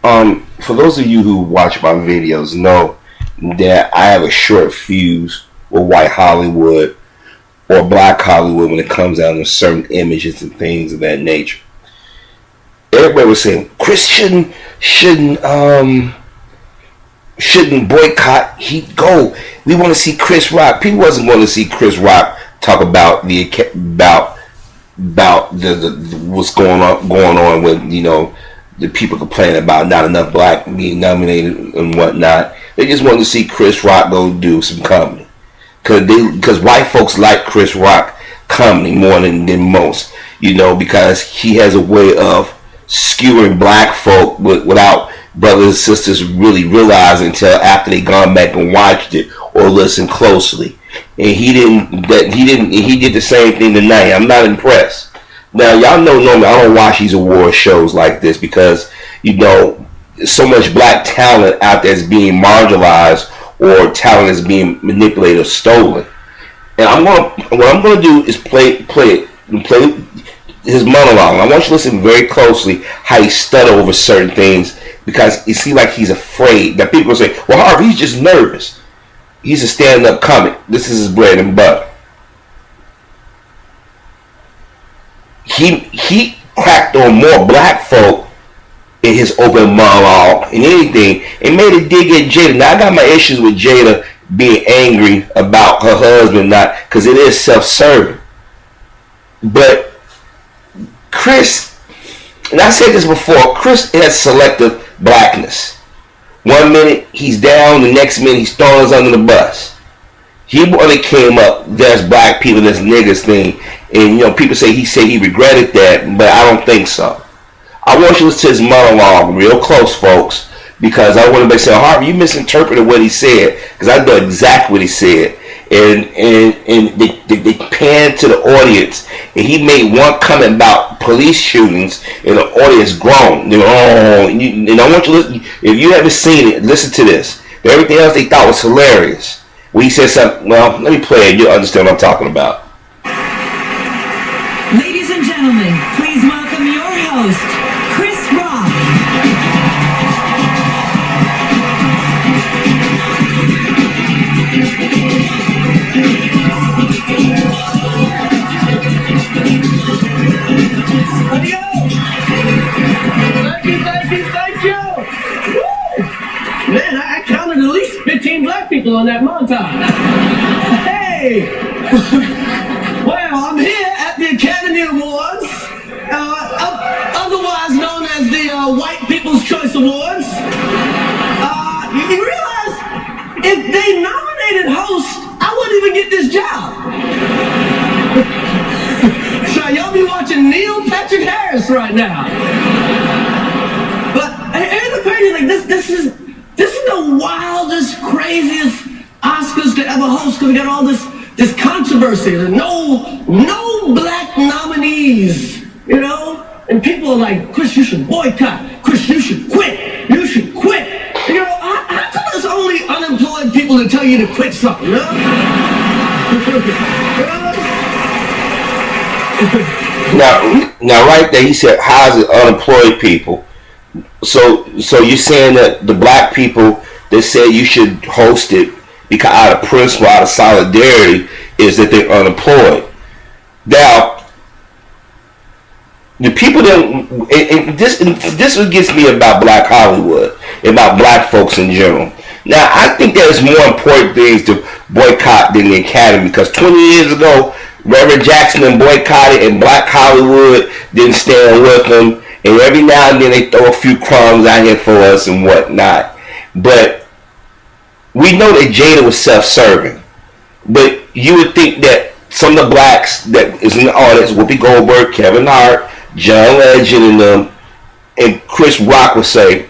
For those of you who watch my videos, know that I have a short fuse with white Hollywood or black Hollywood when it comes down to certain images and things of that nature. Everybody was saying Chris shouldn't boycott. He'd go. We want to see Chris Rock. People wasn't going to see Chris Rock talk about the what's going on with the people complaining about not enough black being nominated and whatnot. They just wanted to see Chris Rock go do some comedy because white folks like Chris Rock comedy more than most, because he has a way of skewing black folk without brothers and sisters really realizing until after they gone back and watched it or listened closely. And he did the same thing tonight. I'm not impressed. Now y'all know normally I don't watch these award shows like this because so much black talent out there is being marginalized or talent is being manipulated or stolen. And what I'm gonna do is play his monologue. I want you to listen very closely how he stutter over certain things because it seems like he's afraid. That people will say, well, Harvey, he's just nervous. He's a stand-up comic. This is his bread and butter. He cracked on more black folk in his open monologue and anything and made a dig at Jada. Now, I got my issues with Jada being angry about her husband not because it is self-serving. But Chris, and I said this before, Chris has selective blackness. 1 minute he's down, the next minute he's throwing us under the bus. He only came up, there's black people, this niggas thing, and people say he regretted that, but I don't think so. I want you to listen to his monologue real close, folks, because I want to say, Harvey, you misinterpreted what he said, because I know exactly what he said. And they panned to the audience, and he made one comment about police shootings, and the audience groaned. And I want you to listen. If you haven't seen it, listen to this. Everything else they thought was hilarious. When he said something, well, let me play it. You'll understand what I'm talking about. Ladies and gentlemen, please welcome your host, Chris Rock. Thank you. Woo! Man, I counted at least 15 black people on that montage. Hey! Well, I'm here at the Academy Awards, otherwise known as the White People's Choice Awards. You realize, if they nominated host, I wouldn't even get this job. So y'all be watching Neil Patrick Harris right now. But here's the crazy thing. This is the wildest, craziest Oscars to ever host because we got all this controversy. No black nominees, and people are like, Chris, you should boycott. Chris, you should quit. You should quit. How come there's only unemployed people that tell you to quit something, Now, right there, he said, "How's it unemployed people?" So you're saying that the black people that said you should host it because out of principle, out of solidarity, is that they're unemployed. Now, the people that this what gets me about black Hollywood, about black folks in general. Now, I think there's more important things to boycott than the Academy because 20 years ago, Reverend Jackson and boycotted, and black Hollywood didn't stand with them. And every now and then they throw a few crumbs out here for us and whatnot. But we know that Jada was self-serving. But you would think that some of the blacks that is in the audience, Whoopi Goldberg, Kevin Hart, John Legend, and them, and Chris Rock would say,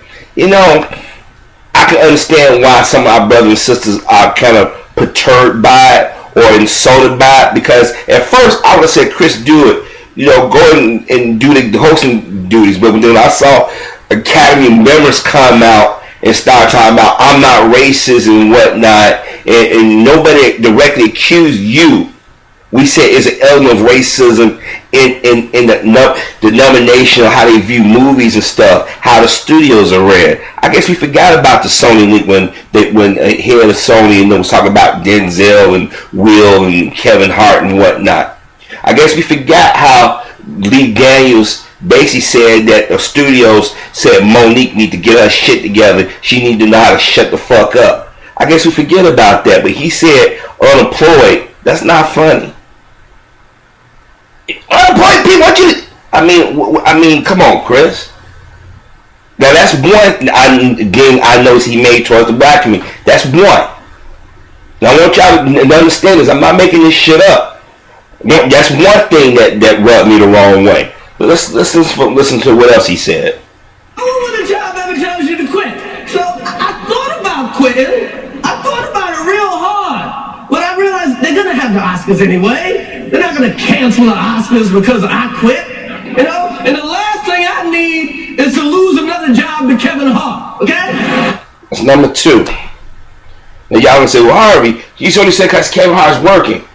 I can understand why some of our brothers and sisters are kind of perturbed by it or insulted by it, because at first I would have said, Chris, do it. Go and do the hosting duties. But when I saw Academy members come out and start talking about I'm not racist and whatnot, and nobody directly accused you. We said it's an element of racism in the nomination of how they view movies and stuff, how the studios are ran. I guess we forgot about the Sony link when here at Sony and they was talking about Denzel and Will and Kevin Hart and whatnot. I guess we forgot how Lee Daniels basically said that the studios said Monique need to get her shit together. She need to know how to shut the fuck up. I guess we forget about that, but he said unemployed. That's not funny. Unemployed people, what you? I mean, come on, Chris. Now that's one I noticed he made towards the black community. That's one. Now I want y'all to understand this. I'm not making this shit up. That's one thing that rubbed me the wrong way. But let's listen to what else he said. I want a job ever tells you to quit. So I thought about quitting. I thought about it real hard. But I realized they're gonna have the Oscars anyway. They're not gonna cancel the Oscars because I quit. You know? And the last thing I need is to lose another job to Kevin Hart. Okay? That's number two. Now y'all gonna say, well, Harvey, you only said because Kevin Hart's working.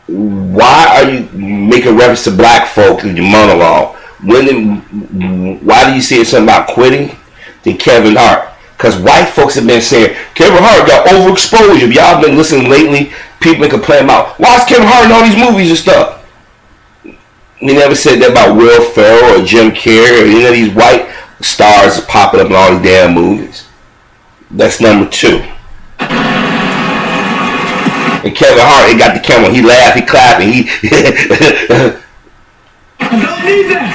Why are you making reference to black folk in your monologue? Why do you say something about quitting than Kevin Hart? Because white folks have been saying Kevin Hart got overexposure. If y'all been listening lately, people been complaining about why is Kevin Hart in all these movies and stuff. They never said that about Will Ferrell or Jim Carrey or any of these white stars popping up in all these damn movies. That's number two. And Kevin Hart, he got the camera. He laughed, he clapped, and he. I don't need that.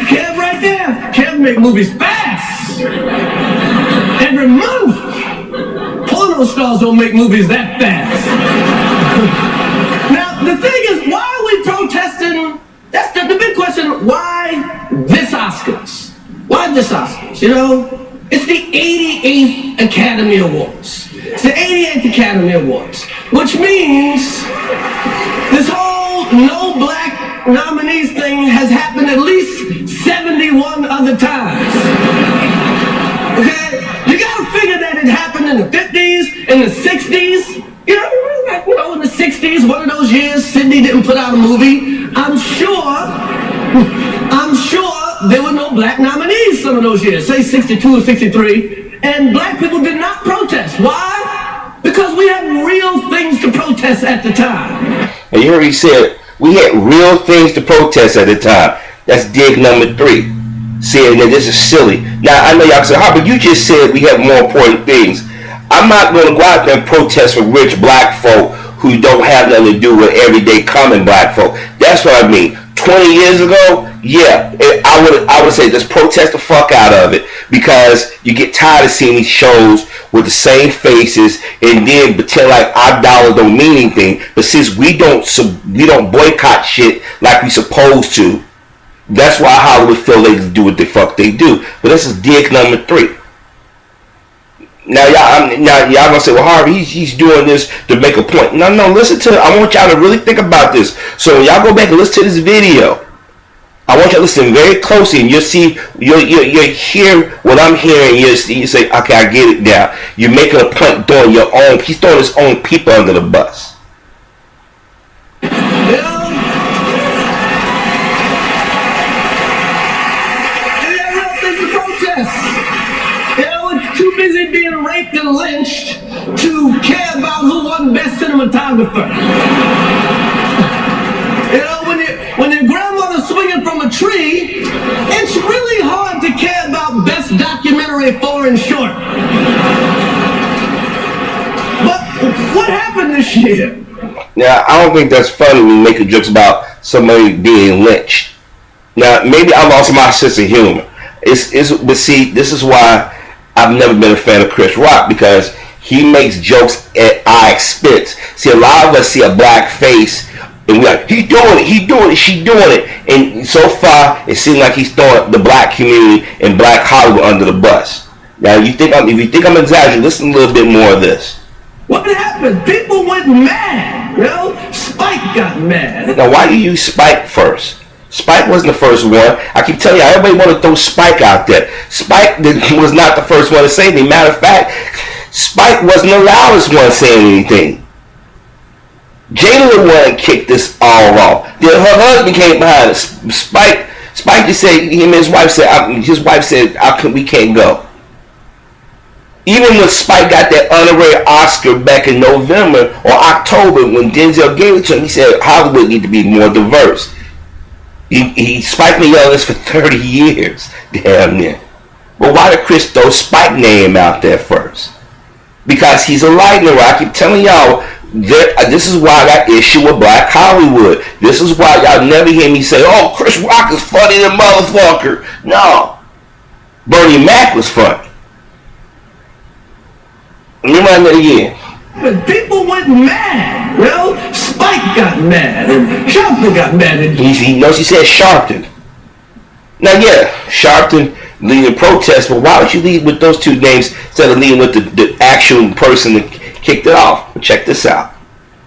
Kev right there. Kev make movies fast. Every month. Porno stars don't make movies that fast. Now, the thing is, why are we protesting? That's the big question. Why this Oscars? Why this Oscars? You know, it's the 88th Academy Awards. It's the 88th Academy Awards, which means this whole no black nominees thing has happened at least 71 other times. Okay? You gotta figure that it happened in the 50s, in the 60s. You know, in the 60s, one of those years, Sydney didn't put out a movie. I'm sure there were no black nominees some of those years, say 62 or 63, and black people did not protest. Why? Because we had real things to protest at the time. And you already said we had real things to protest at the time. That's dig number three. Saying that this is silly. Now, I know y'all say, but you just said we have more important things. I'm not going to go out there and protest for rich black folk who don't have nothing to do with everyday common black folk. That's what I mean. 20 years ago, yeah, I would say just protest the fuck out of it, because you get tired of seeing these shows with the same faces and then pretend like our dollars don't mean anything. But since we don't boycott shit like we supposed to, that's why Hollywood feel they do what the fuck they do. But this is dig number three. Now y'all gonna say, well, Harvey, he's doing this to make a point. No, listen to it. I want y'all to really think about this. So when y'all go back and listen to this video, I want y'all to listen very closely, and you'll see, you'll hear what I'm hearing. You say, okay, I get it now. You're making a point throwing your own. He's throwing his own people under the bus. Too busy being raped and lynched to care about who won best cinematographer. You know, when your grandmother's swinging from a tree, it's really hard to care about best documentary foreign short. But what happened this year? Now, I don't think that's funny when you make jokes about somebody being lynched. Now, maybe I lost my sense of humor. But see, this is why I've never been a fan of Chris Rock, because he makes jokes at our expense. See, a lot of us see a black face and we're like, he doing it, she doing it. And so far, it seems like he's throwing the black community and black Hollywood under the bus. Now, if you think I'm exaggerating, listen a little bit more of this. What happened? People went mad, you know? Spike got mad. Now, why do you use Spike first? Spike wasn't the first one. I keep telling you, everybody want to throw Spike out there. Spike was not the first one to say anything. Matter of fact, Spike wasn't the loudest one saying anything. Jada the one that kicked this all off. Then her husband came behind us. Spike just said, him and his wife said, we can't go. Even when Spike got that honorary Oscar back in November or October, when Denzel gave it to him, he said Hollywood need to be more diverse. He Spike been yelling this for 30 years, damn near. But why did Chris throw Spike name out there first? Because he's a lightning rod. I keep telling y'all, this is why I got issue with Black Hollywood. This is why y'all never hear me say, oh, Chris Rock is funny than motherfucker. No. Bernie Mac was funny. Let me remind that again. But people went mad. You know, Spike got mad and Sharpton got mad. He knows he said Sharpton. Now, yeah, Sharpton leading protest, but why would you lead with those two names instead of leading with the actual person that kicked it off? Check this out.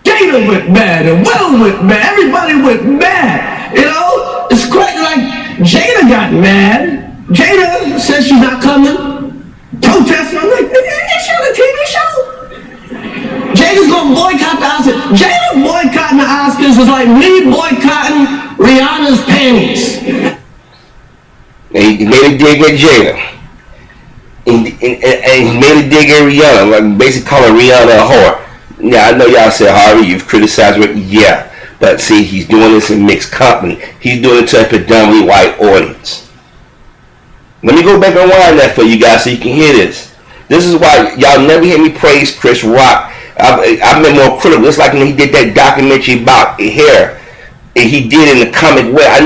Jada went mad and Will went mad. Everybody went mad. You know, it's quite like Jada got mad. Jada says she's not coming. Protesting. I'm like, it's on a TV show. Jada's gonna boycott the Oscars. Jada boycotting the Oscars is like me boycotting Rihanna's panties. And he made a dig at Jada. And he made a dig at Rihanna, like basically calling Rihanna a whore. Now, I know y'all said, Harvey, you've criticized her. Yeah. But see, he's doing this in mixed company. He's doing it to a predominantly white audience. Let me go back and rewind that for you guys so you can hear this. This is why y'all never hear me praise Chris Rock. I've been more critical. It's like when he did that documentary about hair. And he did in the comic way. I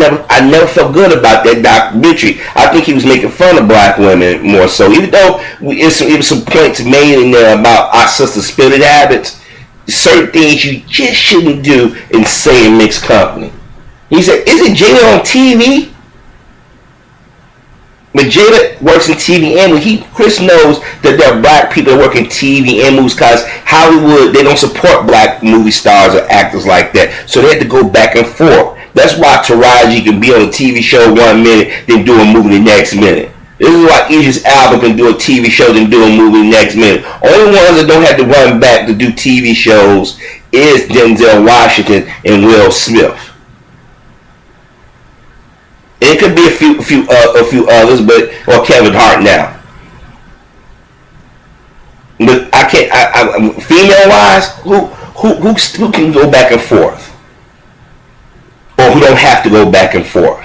never felt good about that documentary. I think he was making fun of black women more so. Even though it was some points made in there about our sister's spitted habits, certain things you just shouldn't do and say in mixed company. He said, isn't Jada on TV? But Jada works in TV and Chris knows that there are black people that work in TV and movies because Hollywood, they don't support black movie stars or actors like that. So they had to go back and forth. That's why Taraji can be on a TV show 1 minute, then do a movie the next minute. This is why Idris Elba can do a TV show, then do a movie the next minute. Only ones that don't have to run back to do TV shows is Denzel Washington and Will Smith. It could be a few others, or Kevin Hart now. But I can't. Female wise, who can go back and forth, or who don't have to go back and forth.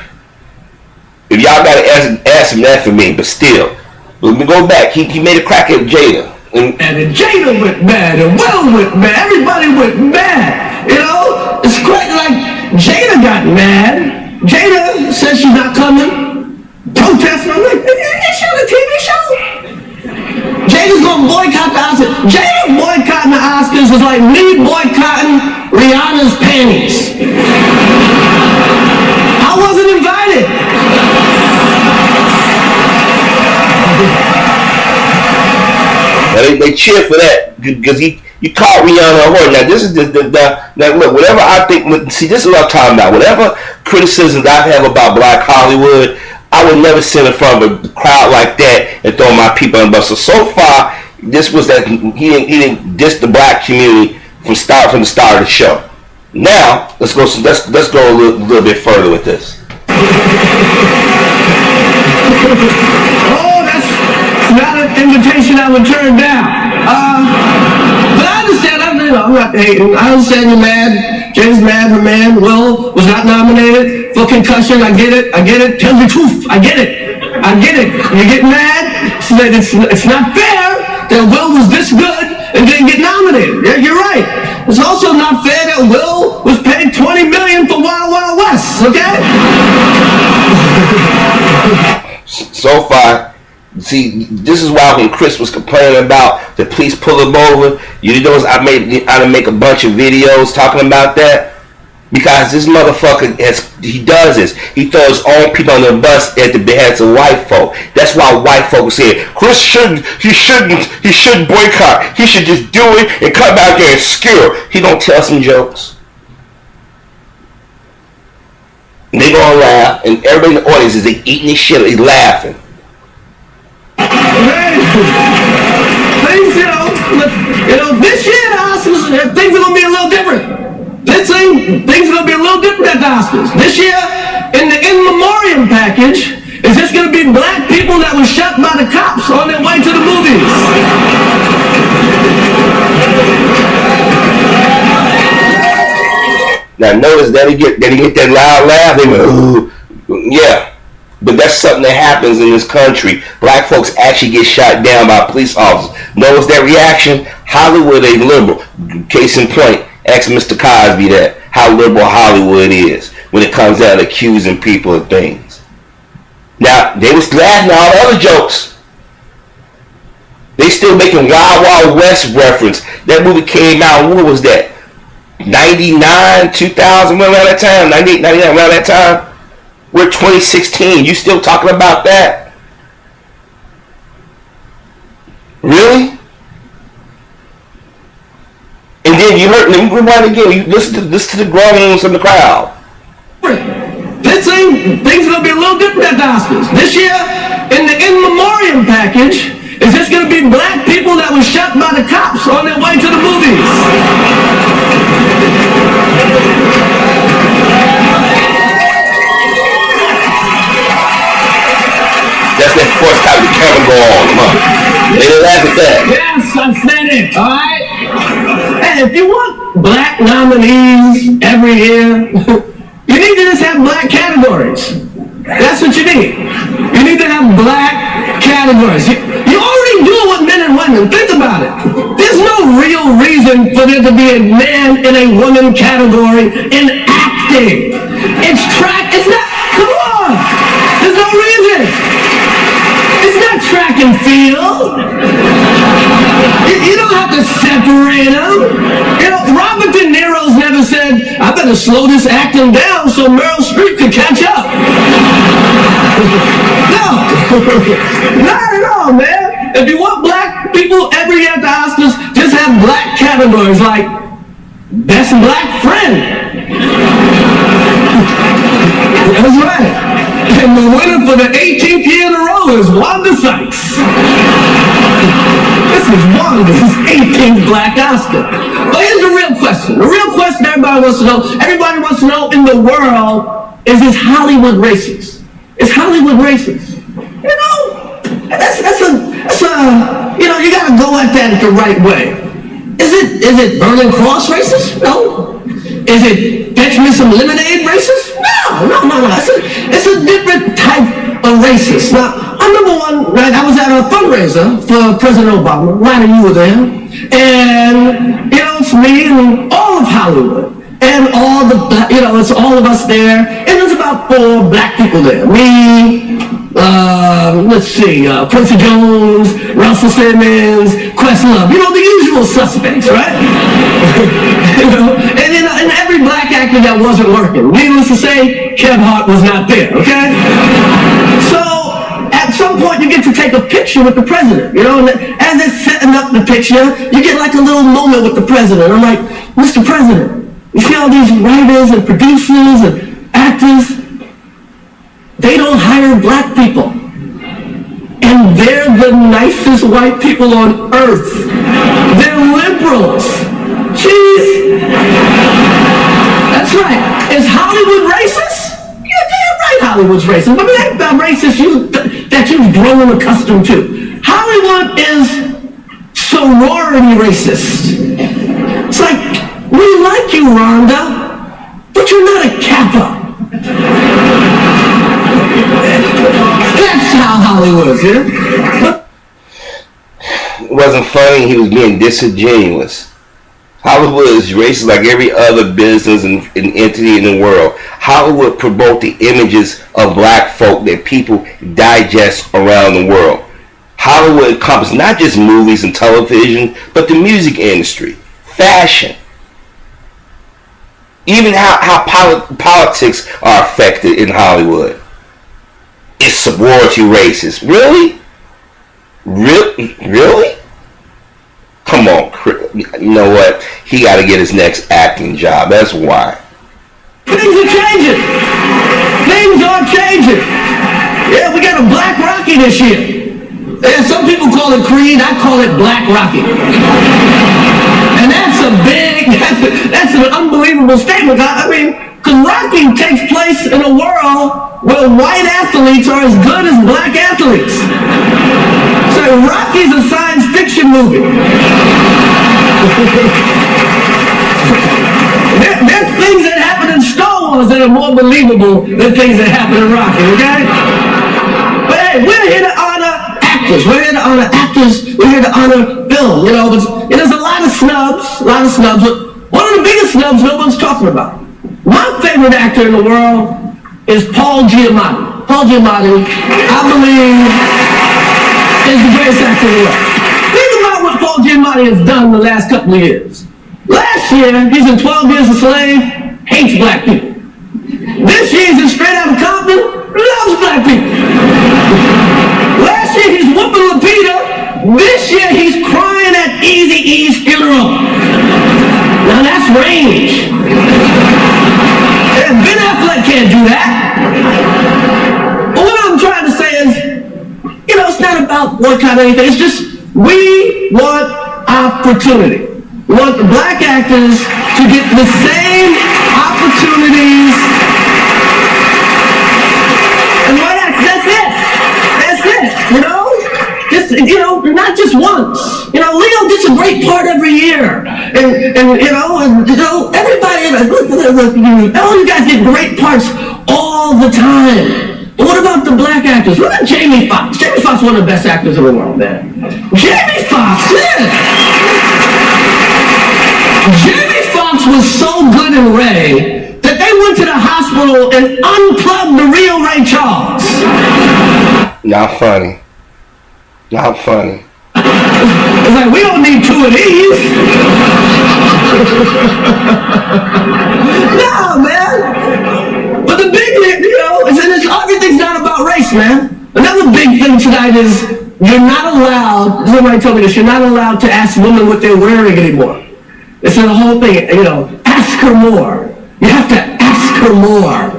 If y'all gotta ask him that for me, but still, let me go back. He made a crack at Jada, and Jada went mad, and Will went mad. Everybody went mad. You know, it's quite like Jada got mad. Jada says she's not coming. Protesting. I'm like, it's on a TV show. Jada's gonna boycott the Oscars. Jada boycotting the Oscars is like me boycotting Rihanna's panties. I wasn't invited. They cheer for that because you caught Rihanna a whore. Now this is now look, whatever I think. See, this is what I'm talking about. Whatever criticisms I have about Black Hollywood, I would never sit in front of a crowd like that and throw my people on the bus. So far, this was that he didn't diss the black community from the start of the show. Now let's go a little bit further with this. Oh, that's not an invitation I would turn down. But I understand. I'm not hating. I understand you're mad. Jay's mad. Her man, Will, was not nominated for Concussion. I get it. Tell the truth. I get it. You get mad. So that it's not fair that Will was this good and didn't get nominated. Yeah, you're right. It's also not fair that Will was paid $20 million for Wild Wild West. Okay. So far, see, this is why when Chris was complaining about the police pull him over, you know, I make a bunch of videos talking about that because this motherfucker he does this. He throws all people on the bus at the behest of white folk. That's why white folks say Chris shouldn't boycott. He should just do it and come out there and skewer. He gonna tell some jokes. And they gonna laugh, and everybody in the audience is eating this shit. He's laughing. Things, you know, this year the Oscars, things are gonna be a little different. saying things are going to be a little different at the Oscars. This year, in the in memoriam package, is just going to be black people that were shot by the cops on their way to the movies. Now notice that he get that loud laugh. They went, ooh, yeah. But that's something that happens in this country. Black folks actually get shot down by police officers. Notice that reaction? Hollywood ain't liberal. Case in point, ask Mr. Cosby that, how liberal Hollywood is when it comes down to accusing people of things. Now, they was laughing at all the other jokes. They still making Wild Wild West reference. That movie came out, what was that? 99, 2000, around that time? 98, 99, around that time? We're 2016. You still talking about that? Really? And then you heard them rewind again. You listen to the groans from the crowd. This thing, things are going to be a little different at the Oscars. This year, in the in memoriam package, is just going to be black people that were shot by the cops on their way to the movies. That's that first time the camera go on. Come on. They didn't laugh at that. Yes, I said it. All right. Hey, if you want black nominees every year, you need to just have black categories. That's what you need. You need to have black categories. You already do it with men and women. Think about it. There's no real reason for there to be a man and a woman category in acting. It's not, come on. There's no reason. It's not track and field. You don't have to separate them. You know, Robert De Niro's never said, I better slow this acting down so Meryl Streep can catch up. No. Not at all, man. If you want black people every year at the Oscars, just have black categories like Best Black Friend. That's right. And the winner for the 18th year in a row is Wanda Sykes. This is Wanda's 18th Black Oscar. But here's the real question. The real question everybody wants to know. Everybody wants to know in the world, is Hollywood racist? Is Hollywood racist? You know, that's a, you know, you gotta go at that the right way. Is it Burning Cross racist? No. Is it Fetch Me Some Lemonade racist? No. It's a different type of racist. Now, I remember one night I was at a fundraiser for President Obama. Ryan, you were there. And, you know, it's me and all of Hollywood. And all the, you know, it's all of us there. And there's about 4 black people there. Me, let's see, Quincy Jones, Russell Simmons, Questlove. You know, the usual suspects, right? And every black actor that wasn't working. Needless to say, Kev Hart was not there, okay? So, at some point, you get to take a picture with the president, you know? And as they're setting up the picture, you get like a little moment with the president. I'm like, Mr. President, you see all these writers and producers and actors, they don't hire black people. And they're the nicest white people on earth. They're liberals. Jeez. That's right. Is Hollywood racist? You're damn right Hollywood's racist. But it ain't that racist that you've grown accustomed to. Hollywood is sorority racist. It's like, we like you, Rhonda, but you're not a Kappa. That's how Hollywood is, yeah? It wasn't funny, he was being disingenuous. Hollywood is racist like every other business and entity in the world. Hollywood promote the images of black folk that people digest around the world. Hollywood encompasses not just movies and television, but the music industry, fashion, even how politics are affected in Hollywood. It's sorority racist. Really? Really? Come on, you know what? He got to get his next acting job. That's why. Things are changing. Things are changing. Yeah, we got a Black Rocky this year. Yeah, some people call it Creed. I call it Black Rocky. And that's an unbelievable statement. I mean, because Rocky takes place in a world where white athletes are as good as black athletes. So Rocky's a science fiction movie. There's things that happen in Star Wars that are more believable than things that happen in Rocky, okay? But hey, we're here to honor actors. We're here to honor actors. We're here to honor film, you know. But there's a lot of snubs, but one of the biggest snubs no one's talking about. My favorite actor in the world is Paul Giamatti. Paul Giamatti, I believe, is the greatest actor in the world. Think about what Paul Giamatti has done in the last couple of years. Last year, he's in 12 Years a Slave, hates black people. This year, he's in Straight Outta Compton, loves black people. Last year, he's whooping Lupita. This year, he's crying at Eazy-E's funeral. Now, that's range. And Ben Affleck can't do that. But what I'm trying to say is, you know, it's not about what kind of anything. It's just, we want opportunity. We want the black actors to get the same opportunities. And white actors, that's it. That's it, you know? Just, you know, not just once. You know, Leo gets a great part every year. And everybody, all you guys get great parts all the time. But what about the black actors? What about Jamie Foxx? Jamie Foxx is one of the best actors in the world, man. Jamie Foxx, Jamie Foxx was so good in Ray that they went to the hospital and unplugged the real Ray Charles. Not funny. Not funny. It's like, we don't need two of these. No, man. But the big thing, you know, is that everything's not about race, man. Another big thing tonight is you're not allowed, somebody told me this, you're not allowed to ask women what they're wearing anymore. It's the whole thing, you know, ask her more. You have to ask her more.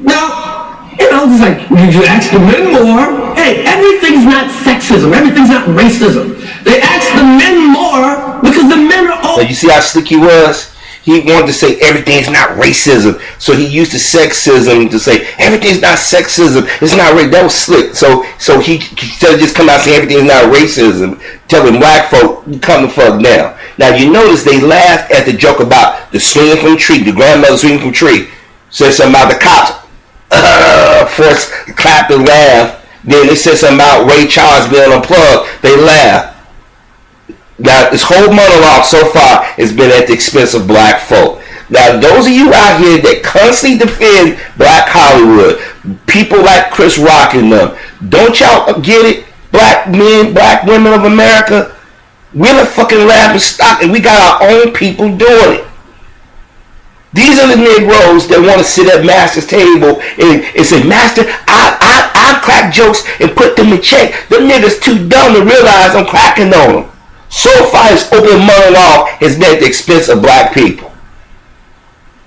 Now, you know, it's like, you ask the men more. Hey, everything's not sexism. Everything's not racism. They ask the men more because the men are all... Now, you see how slick he was? He wanted to say everything's not racism. So he used the sexism to say everything's not sexism. It's not race. That was slick. So he instead of just come out saying everything's not racism, telling black folk, come the fuck down. Now you notice they laughed at the joke about the swinging from the tree, the grandmother swinging from the tree. Said something about the cops. First clapped and laughed. Then they said something about Ray Charles being unplugged. They laughed. Now, this whole monologue so far has been at the expense of black folk. Now, those of you out here that constantly defend black Hollywood, people like Chris Rock and them, don't y'all get it? Black men, black women of America, we're the fucking laughing stock, and we got our own people doing it. These are the Negroes that want to sit at Master's table and say, Master, I crack jokes and put them in check. Them niggas too dumb to realize I'm cracking on them. So far, his open monologue has been at the expense of black people.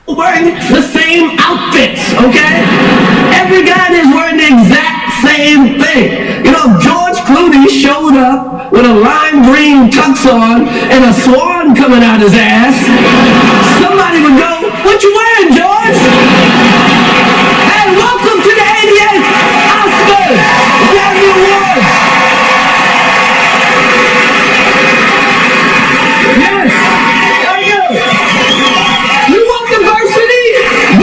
Wearing the same outfits, okay? Every guy is wearing the exact same thing. You know, George Clooney showed up with a lime green tux on and a swan coming out his ass. Somebody would go, what you wearing, George? Hey, welcome to the 88th Oscars! Academy Awards! Yes! Thank you! You want diversity?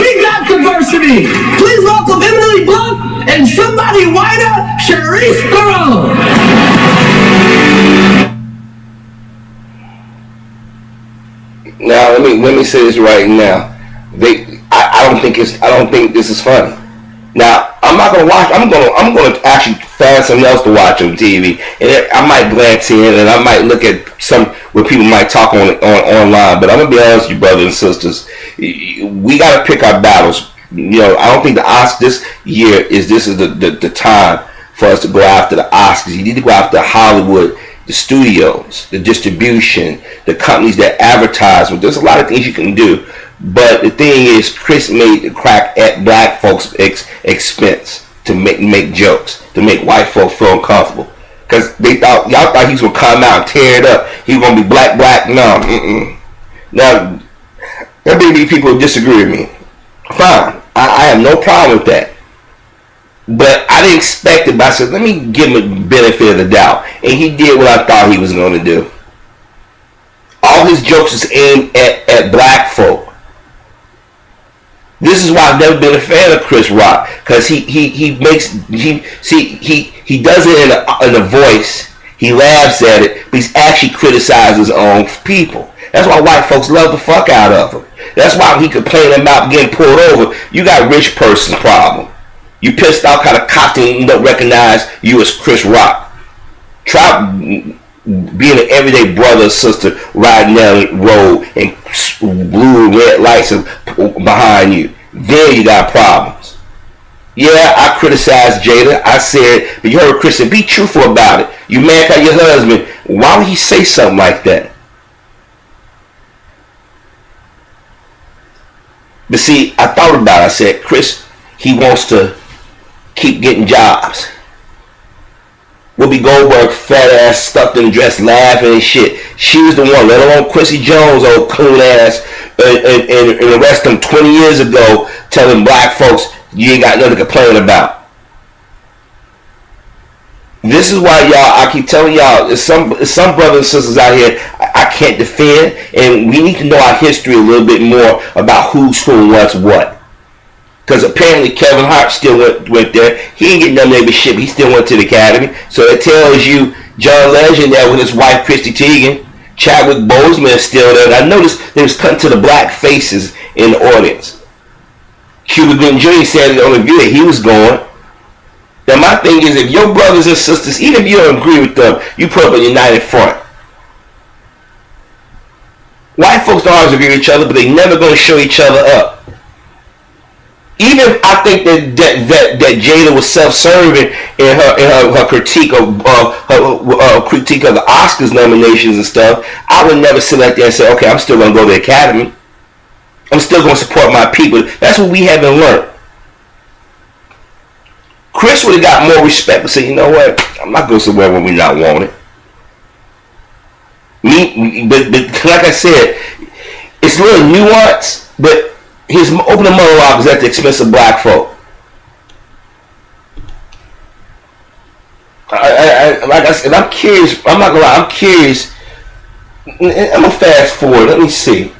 We got diversity! Please welcome Emily Blunt and somebody whiter, Charisse Theron! Now let me say this right now. I don't think this is funny. Now I'm not gonna watch. I'm gonna actually find something else to watch on TV, and I might glance in and I might look at some where people might talk on online. But I'm gonna be honest with you, brothers and sisters. We gotta pick our battles. You know, I don't think the Oscars this year is the time for us to go after the Oscars. You need to go after Hollywood, the studios, the distribution, the companies that advertise. There's a lot of things you can do. But the thing is, Chris made the crack at black folks' expense to make jokes, to make white folks feel uncomfortable. Because y'all thought he was going to come out and tear it up. He was going to be black. No. Now, there may be people who disagree with me. Fine. I have no problem with that. But I didn't expect it, but I said, let me give him the benefit of the doubt. And he did what I thought he was going to do. All his jokes is aimed at black folk. This is why I've never been a fan of Chris Rock, because he does it in a voice. He laughs at it, but he's actually criticizing his own people. That's why white folks love the fuck out of him. That's why he complained about getting pulled over. You got a rich person's problem. You pissed off, kind of cocky, and you don't recognize you as Chris Rock. Try being an everyday brother or sister riding down the road and blue and red lights behind you. Then you got problems. Yeah, I criticized Jada. I said, but you heard Chris say, be truthful about it. You mad at your husband. Why would he say something like that? But see, I thought about it. I said, Chris, he wants to keep getting jobs. Whoopi Goldberg, fat ass, stuffed in a dress, laughing and shit. She was the one, let alone Quincy Jones, old coon ass, and arrested him 20 years ago, telling black folks you ain't got nothing to complain about. This is why I keep telling y'all, there's some brothers and sisters out here I can't defend, and we need to know our history a little bit more about who's who and what's what. Because apparently Kevin Hart still went there. He ain't getting none of that shit, but he still went to the academy. So it tells you John Legend there with his wife Christy Teigen. Chadwick Boseman is still there. And I noticed they was cutting to the black faces in the audience. Cuba Gooding Jr. said on the video he was going. Now my thing is, if your brothers and sisters, even if you don't agree with them, you put up a united front. White folks don't always agree with each other, but they never going to show each other up. Even if I think that Jada was self-serving in her critique of critique of the Oscars nominations and stuff, I would never sit like there and say, okay, I'm still going to go to the Academy. I'm still going to support my people. That's what we haven't learned. Chris would have got more respect and said, you know what, I'm not going somewhere when we're not wanted. But like I said, it's a little nuance, but his opening monologue is at the expense of black folk. Like I said, I'm curious. I'm not gonna lie. I'm curious. I'm gonna fast forward. Let me see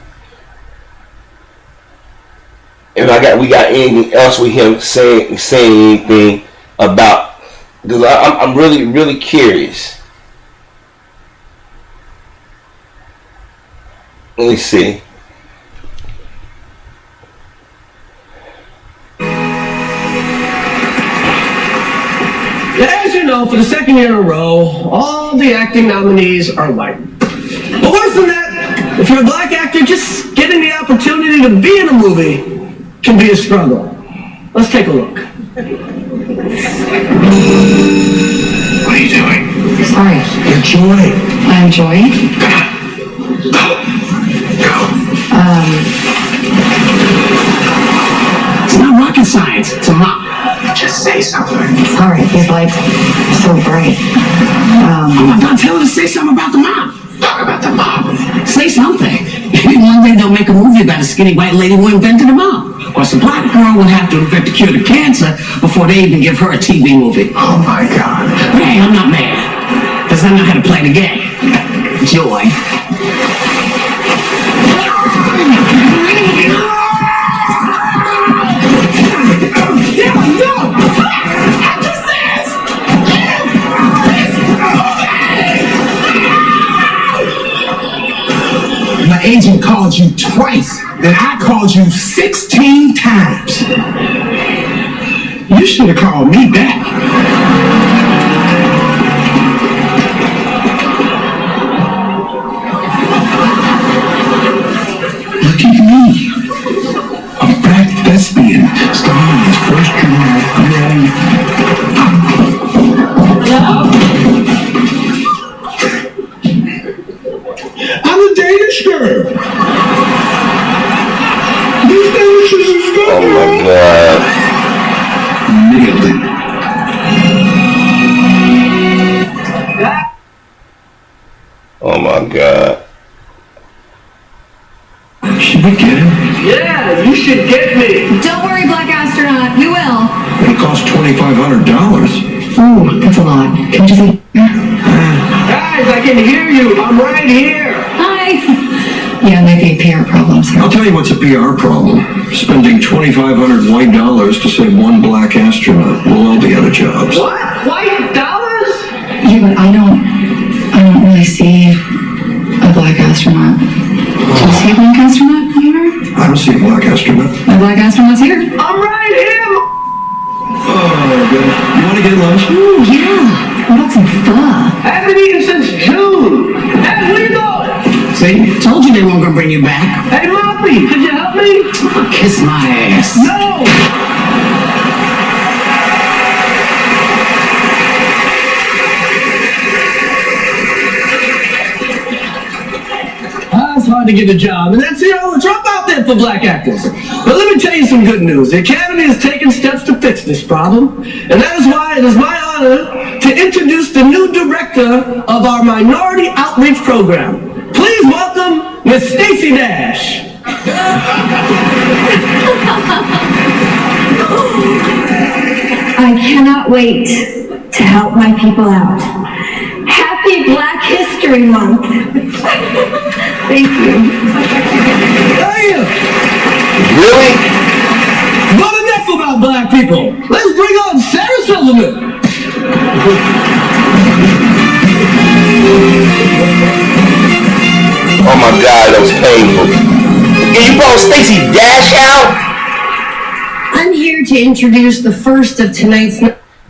if we got anything else with him saying anything about. Because I'm really curious. Let me see. As you know, for the second year in a row, all the acting nominees are white. But worse than that, if you're a black actor, just getting the opportunity to be in a movie can be a struggle. Let's take a look. What are you doing? Sorry. You're Joy. I'm Joy. Go. It's not rocket science, it's a mop. Just say something. Sorry, these lights are so bright. I'm not telling her to say something about the mop. Talk about the mom. Say something. Maybe one day they'll make a movie about a skinny white lady who invented the mop. Of course, a black girl would have to invent the cure to cancer before they even give her a TV movie. Oh my God. But hey, I'm not mad. Because I know how to play the game. Joy. My agent called you twice, and I called you 16 times. You should have called me back. Look at me. A fat thespian starring in his first career. I'm a Danish girl. These Danishes is good. Oh my God. Nailed it. God. Should we get him? Yeah, you should get me. Don't worry, Black Astronaut. We will. It costs $2,500. Ooh, that's a lot. Can we just leave? Guys, I can hear you. I'm right here. Hi. Yeah, maybe PR problems here. I'll tell you what's a PR problem. Spending $2,500 white dollars to save one black astronaut. We'll all be out of jobs. What? $20? Yeah, but I don't really see a black astronaut. Do you see a black astronaut here? I don't see a black astronaut. A black astronaut's here. I'm right here. Oh, good. You want to get lunch? Ooh, yeah. What about some pho? I haven't eaten since June. Hey, where you going? See, told you they weren't gonna bring you back. Hey, Moppy, could you help me? Kiss my ass. No. It's hard to get a job, and that's the drop out there for black actors. But let me tell you some good news. The Academy is taking steps to fix this problem, and that is why it is my honor to introduce the new director of our Minority Outreach Program. Please welcome Miss Stacey Dash. I cannot wait to help my people out. Happy Black History Month. Thank you. Hey, Really? not enough about black people. Let's bring on Sarah Silverman. Oh my God, that was painful. And you brought Stacey Dash out? I'm here to introduce the first of tonight's.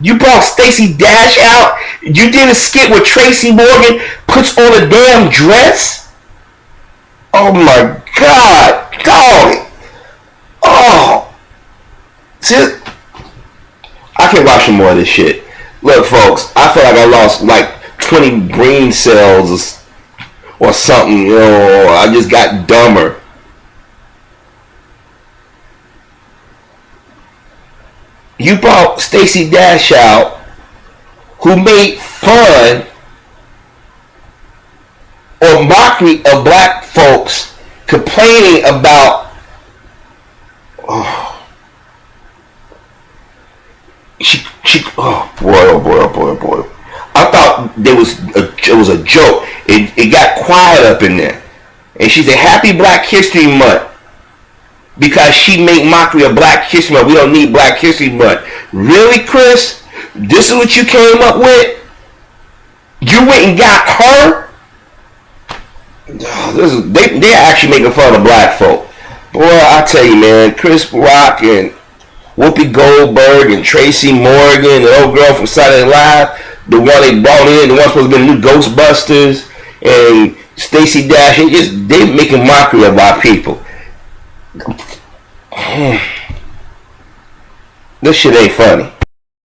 You brought Stacey Dash out? You did a skit where Tracy Morgan puts on a damn dress? Oh my God, dog. Oh. See, I can't watch some more of this shit. Look, folks, I feel like I lost like 20 brain cells or something. You know, I just got dumber. You brought Stacey Dash out, who made fun or mockery of black folks complaining about boy. I thought it was a joke. It got quiet up in there. And she said, Happy Black History Month. Because she made mockery of Black History Month. We don't need Black History Month. Really, Chris? This is what you came up with? You went and got her? They're actually making fun of black folk. Boy, I tell you, man, Chris Rock and Whoopi Goldberg and Tracy Morgan, the old girl from Saturday Night Live, the one they brought in, the one supposed to be the new Ghostbusters, and Stacey Dash, they making mockery of our people. This shit ain't funny.